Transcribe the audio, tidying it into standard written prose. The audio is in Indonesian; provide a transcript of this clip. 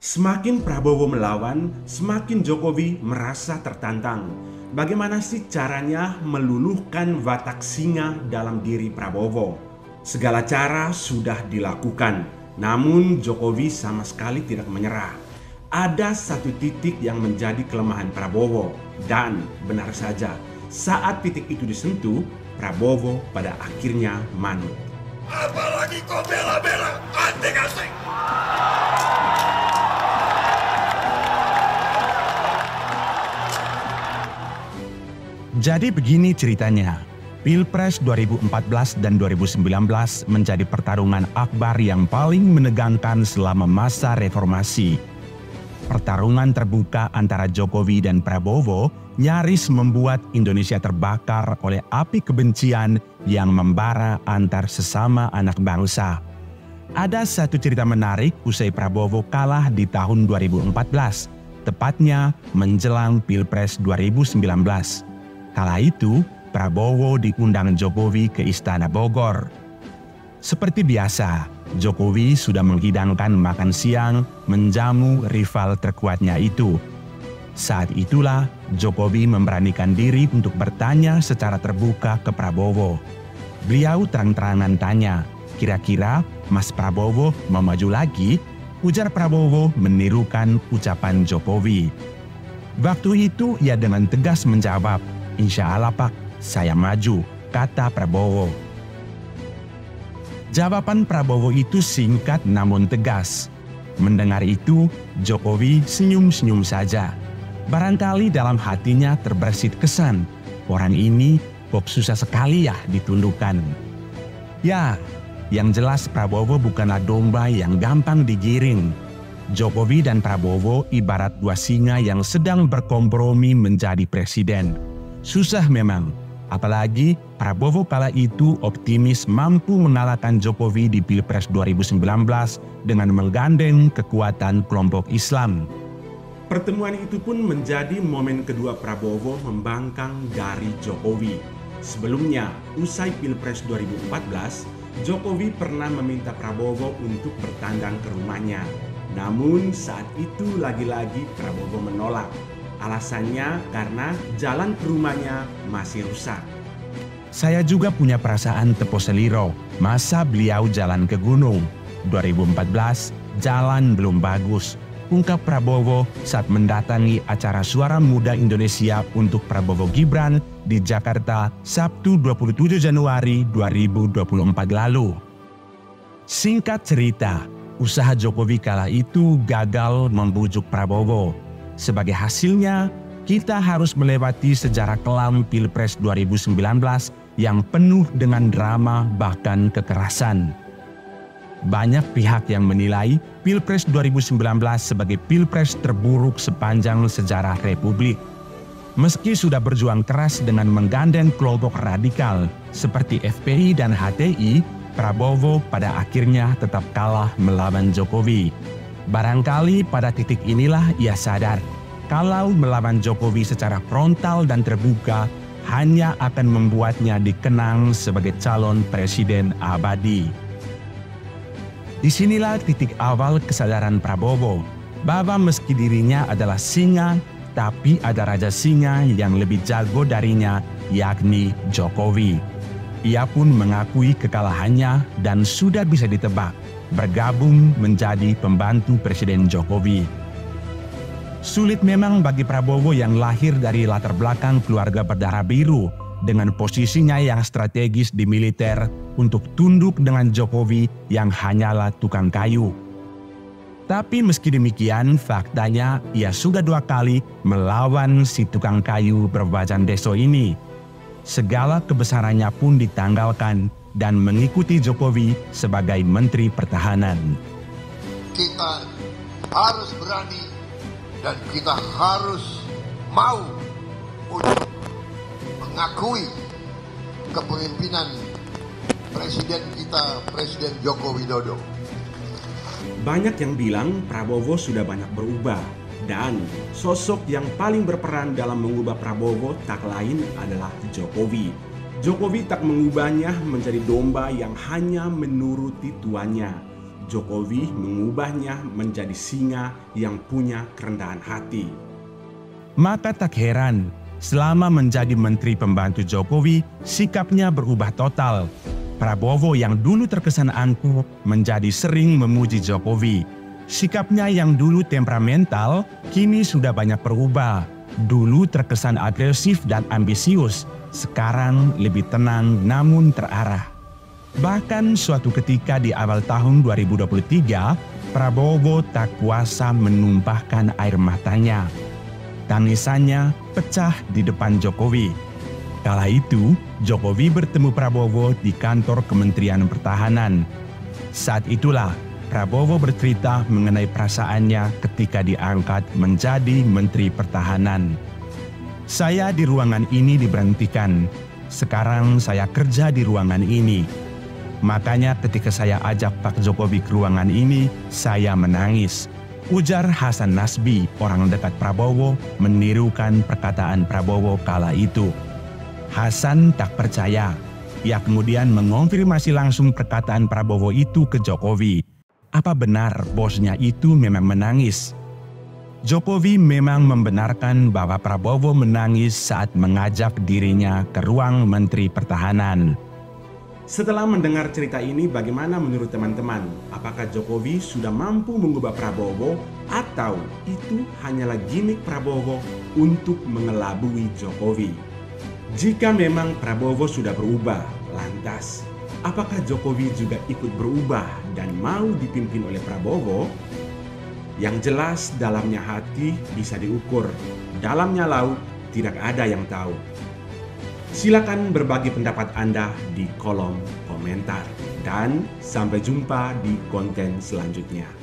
Semakin Prabowo melawan, semakin Jokowi merasa tertantang. Bagaimana sih caranya meluluhkan watak singa dalam diri Prabowo? Segala cara sudah dilakukan, namun Jokowi sama sekali tidak menyerah. Ada satu titik yang menjadi kelemahan Prabowo, dan benar saja, saat titik itu disentuh, Prabowo pada akhirnya manut. Apalagi kau bela-bela antek-antek. Jadi begini ceritanya, Pilpres 2014 dan 2019 menjadi pertarungan akbar yang paling menegangkan selama masa reformasi. Pertarungan terbuka antara Jokowi dan Prabowo nyaris membuat Indonesia terbakar oleh api kebencian yang membara antar sesama anak bangsa. Ada satu cerita menarik usai Prabowo kalah di tahun 2014, tepatnya menjelang Pilpres 2019. Kala itu, Prabowo diundang Jokowi ke Istana Bogor. Seperti biasa, Jokowi sudah menghidangkan makan siang menjamu rival terkuatnya itu. Saat itulah Jokowi memberanikan diri untuk bertanya secara terbuka ke Prabowo. Beliau terang-terangan tanya, "Kira-kira Mas Prabowo mau maju lagi?" Ujar Prabowo menirukan ucapan Jokowi. Waktu itu ia dengan tegas menjawab, "Insya Allah Pak, saya maju," kata Prabowo. Jawaban Prabowo itu singkat namun tegas. Mendengar itu, Jokowi senyum-senyum saja. Barangkali dalam hatinya terbersit kesan, orang ini kok susah sekali ya ditundukkan. Ya, yang jelas Prabowo bukanlah domba yang gampang digiring. Jokowi dan Prabowo ibarat dua singa yang sedang berkompromi menjadi presiden. Susah memang, apalagi Prabowo kala itu optimis mampu mengalahkan Jokowi di Pilpres 2019 dengan menggandeng kekuatan kelompok Islam. Pertemuan itu pun menjadi momen kedua Prabowo membangkang dari Jokowi. Sebelumnya, usai Pilpres 2014, Jokowi pernah meminta Prabowo untuk bertandang ke rumahnya. Namun saat itu lagi-lagi Prabowo menolak. Alasannya karena jalan ke rumahnya masih rusak. Saya juga punya perasaan tepo seliro, masa beliau jalan ke gunung. 2014, jalan belum bagus, ungkap Prabowo saat mendatangi acara Suara Muda Indonesia untuk Prabowo Gibran di Jakarta Sabtu 27 Januari 2024 lalu. Singkat cerita, usaha Jokowi kala itu gagal membujuk Prabowo. Sebagai hasilnya, kita harus melewati sejarah kelam Pilpres 2019 yang penuh dengan drama bahkan kekerasan. Banyak pihak yang menilai Pilpres 2019 sebagai Pilpres terburuk sepanjang sejarah Republik. Meski sudah berjuang keras dengan menggandeng kelompok radikal seperti FPI dan HTI, Prabowo pada akhirnya tetap kalah melawan Jokowi. Barangkali pada titik inilah ia sadar, kalau melawan Jokowi secara frontal dan terbuka hanya akan membuatnya dikenang sebagai calon presiden abadi. Disinilah titik awal kesadaran Prabowo, bahwa meski dirinya adalah singa, tapi ada raja singa yang lebih jago darinya, yakni Jokowi. Ia pun mengakui kekalahannya dan sudah bisa ditebak, bergabung menjadi pembantu Presiden Jokowi. Sulit memang bagi Prabowo yang lahir dari latar belakang keluarga berdarah biru dengan posisinya yang strategis di militer untuk tunduk dengan Jokowi yang hanyalah tukang kayu. Tapi meski demikian, faktanya ia sudah 2 kali melawan si tukang kayu berwajah deso ini. Segala kebesarannya pun ditanggalkan dan mengikuti Jokowi sebagai Menteri Pertahanan. Kita harus berani dan kita harus mau untuk mengakui kepemimpinan Presiden kita, Presiden Joko Widodo. Banyak yang bilang Prabowo sudah banyak berubah, dan sosok yang paling berperan dalam mengubah Prabowo tak lain adalah Jokowi. Jokowi tak mengubahnya menjadi domba yang hanya menuruti tuannya. Jokowi mengubahnya menjadi singa yang punya kerendahan hati. Maka tak heran, selama menjadi menteri pembantu Jokowi, sikapnya berubah total. Prabowo yang dulu terkesan angkuh menjadi sering memuji Jokowi. Sikapnya yang dulu temperamental, kini sudah banyak berubah. Dulu terkesan agresif dan ambisius, sekarang lebih tenang namun terarah. Bahkan suatu ketika di awal tahun 2023, Prabowo tak kuasa menumpahkan air matanya. Tangisannya pecah di depan Jokowi. Kala itu, Jokowi bertemu Prabowo di kantor Kementerian Pertahanan. Saat itulah, Prabowo bercerita mengenai perasaannya ketika diangkat menjadi Menteri Pertahanan. Saya di ruangan ini diberhentikan. Sekarang saya kerja di ruangan ini. Makanya ketika saya ajak Pak Jokowi ke ruangan ini, saya menangis. Ujar Hasan Nasbi, orang dekat Prabowo, menirukan perkataan Prabowo kala itu. Hasan tak percaya. Ia kemudian mengonfirmasi langsung perkataan Prabowo itu ke Jokowi. Apa benar bosnya itu memang menangis? Jokowi memang membenarkan bahwa Prabowo menangis saat mengajak dirinya ke ruang Menteri Pertahanan. Setelah mendengar cerita ini, bagaimana menurut teman-teman? Apakah Jokowi sudah mampu mengubah Prabowo atau itu hanyalah gimmick Prabowo untuk mengelabui Jokowi? Jika memang Prabowo sudah berubah, lantas apakah Jokowi juga ikut berubah dan mau dipimpin oleh Prabowo? Yang jelas dalamnya hati bisa diukur, dalamnya laut tidak ada yang tahu. Silakan berbagi pendapat Anda di kolom komentar dan sampai jumpa di konten selanjutnya.